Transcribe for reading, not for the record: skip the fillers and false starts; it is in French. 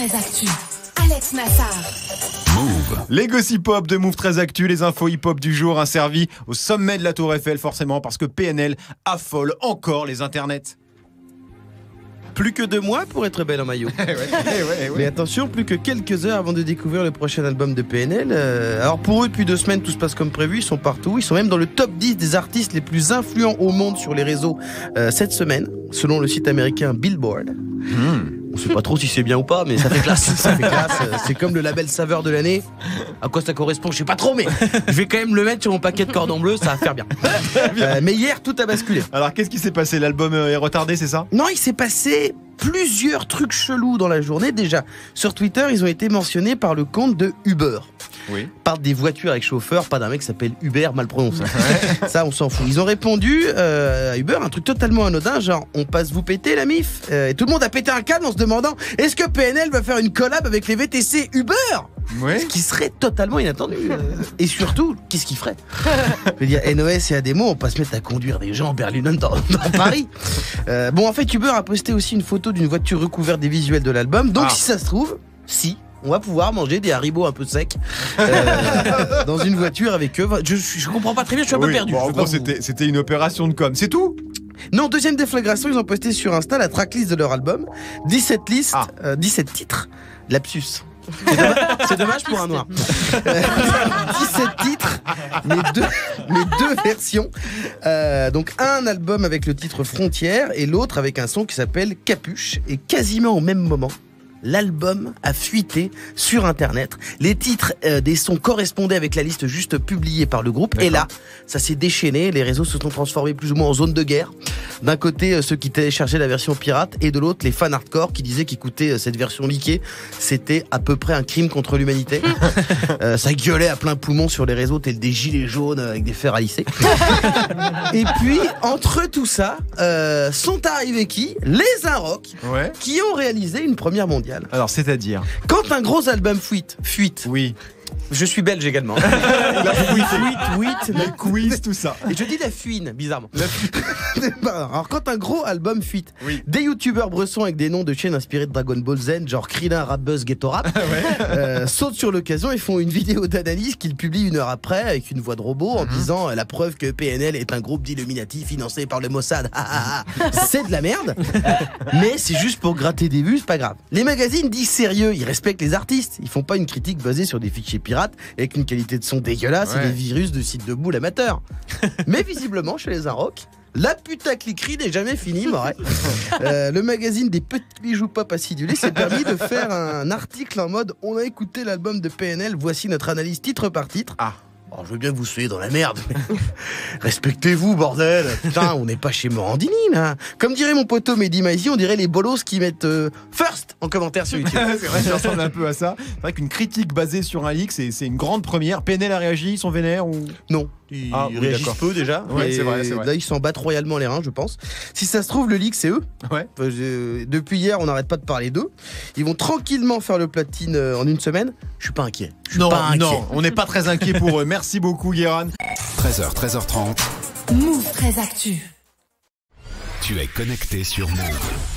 13 Actu. Alex Nassar. Move. Les gossip pop de Move 13 Actu, les infos hip-hop du jour, servi au sommet de la Tour Eiffel, forcément, parce que PNL affole encore les internets. Plus que 2 mois pour être belle en maillot. Ouais. Mais attention, plus que quelques heures avant de découvrir le prochain album de PNL. Alors pour eux, depuis 2 semaines, tout se passe comme prévu. Ils sont partout. Ils sont même dans le top 10 des artistes les plus influents au monde sur les réseaux cette semaine, selon le site américain Billboard. On sait pas trop si c'est bien ou pas, mais ça fait classe. Ça fait classe. C'est comme le label saveur de l'année. À quoi ça correspond, je sais pas trop, mais je vais quand même le mettre sur mon paquet de cordon bleu, ça va faire bien. Mais hier, tout a basculé. Alors qu'est-ce qui s'est passé? L'album est retardé, c'est ça? Non, il s'est passé plusieurs trucs chelous dans la journée. Déjà, sur Twitter, ils ont été mentionnés par le compte de Uber. Oui. Parle des voitures avec chauffeur, pas d'un mec qui s'appelle Hubert mal prononcé. Ça, on s'en fout. Ils ont répondu à Uber un truc totalement anodin, genre on passe vous péter la mif. Et tout le monde a pété un câble en se demandant est-ce que PNL va faire une collab avec les VTC Uber? Oui. Ce qui serait totalement inattendu. Et surtout, qu'est-ce qu'il ferait? Je veux dire, NOS et Ademo, on va pas se mettre à conduire des gens en Berlin dans Paris. Bon, en fait, Uber a posté aussi une photo d'une voiture recouverte des visuels de l'album. Donc, si ça se trouve, on va pouvoir manger des haribots un peu secs dans une voiture avec eux. Je comprends pas très bien, je suis un peu perdu. Bon, en gros, c'était une opération de com, c'est tout? Non, deuxième déflagration, ils ont posté sur Insta la tracklist de leur album. 17 titres. Lapsus. C'est dommage pour un noir. 17 titres, mais deux versions. Donc un album avec le titre Frontières et l'autre avec un son qui s'appelle Capuche. Et quasiment au même moment, l'album a fuité sur Internet. Les titres des sons correspondaient avec la liste juste publiée par le groupe. D'accord. Et là, ça s'est déchaîné. Les réseaux se sont transformés plus ou moins en zone de guerre. D'un côté, ceux qui téléchargeaient la version pirate, et de l'autre, les fans hardcore qui disaient qu'écouter cette version leakée, c'était à peu près un crime contre l'humanité. Ça gueulait à plein poumon sur les réseaux, tels des gilets jaunes avec des fers à lisser. Et puis, entre tout ça, sont arrivés qui? Les Inrock, qui ont réalisé une première mondiale. Alors, c'est-à-dire? Quand un gros album fuite. Oui. Je suis belge également. La fuite, le quiz, tout ça. Et je dis la fuine, bizarrement. Alors, quand un gros album fuite, des youtubeurs bressons avec des noms de chaînes inspirés de Dragon Ball Z, genre Krillin, Rapbuzz, Ghetto Rap, sautent sur l'occasion et font une vidéo d'analyse qu'ils publient 1 heure après avec une voix de robot en disant la preuve que PNL est un groupe d'Illuminati financé par le Mossad. C'est de la merde, mais c'est juste pour gratter des vues, c'est pas grave. Les magazines disent sérieux, ils respectent les artistes, ils font pas une critique basée sur des fichiers pirates avec une qualité de son dégueulasse et des virus de sites de boules amateurs. Mais visiblement, chez les Inrock, la putacliquerie n'est jamais finie, Moret. Le magazine des petits bijoux pop acidulés s'est permis de faire un article en mode on a écouté l'album de PNL, voici notre analyse titre par titre. Alors, je veux bien que vous soyez dans la merde, mais respectez-vous, bordel. Putain, on n'est pas chez Morandini, là. Comme dirait mon poteau Mehdi Maizi, on dirait les bolos qui mettent first en commentaire sur YouTube. C'est vrai, ça ressemble un peu à ça. C'est vrai qu'une critique basée sur un leak, c'est une grande première. PNL a réagi, ils sont vénères ou... Non. Ils réagissent peu déjà. Ouais, c'est vrai. Là, ils s'en battent royalement les reins, je pense. Si ça se trouve, le leak, c'est eux. Ouais. Depuis hier, on n'arrête pas de parler d'eux. Ils vont tranquillement faire le platine en 1 semaine. Je suis pas inquiet. Non, on n'est pas très inquiet pour eux. Merci beaucoup, Guéran. 13h, 13h30. Move 13 Actu. Tu es connecté sur Move.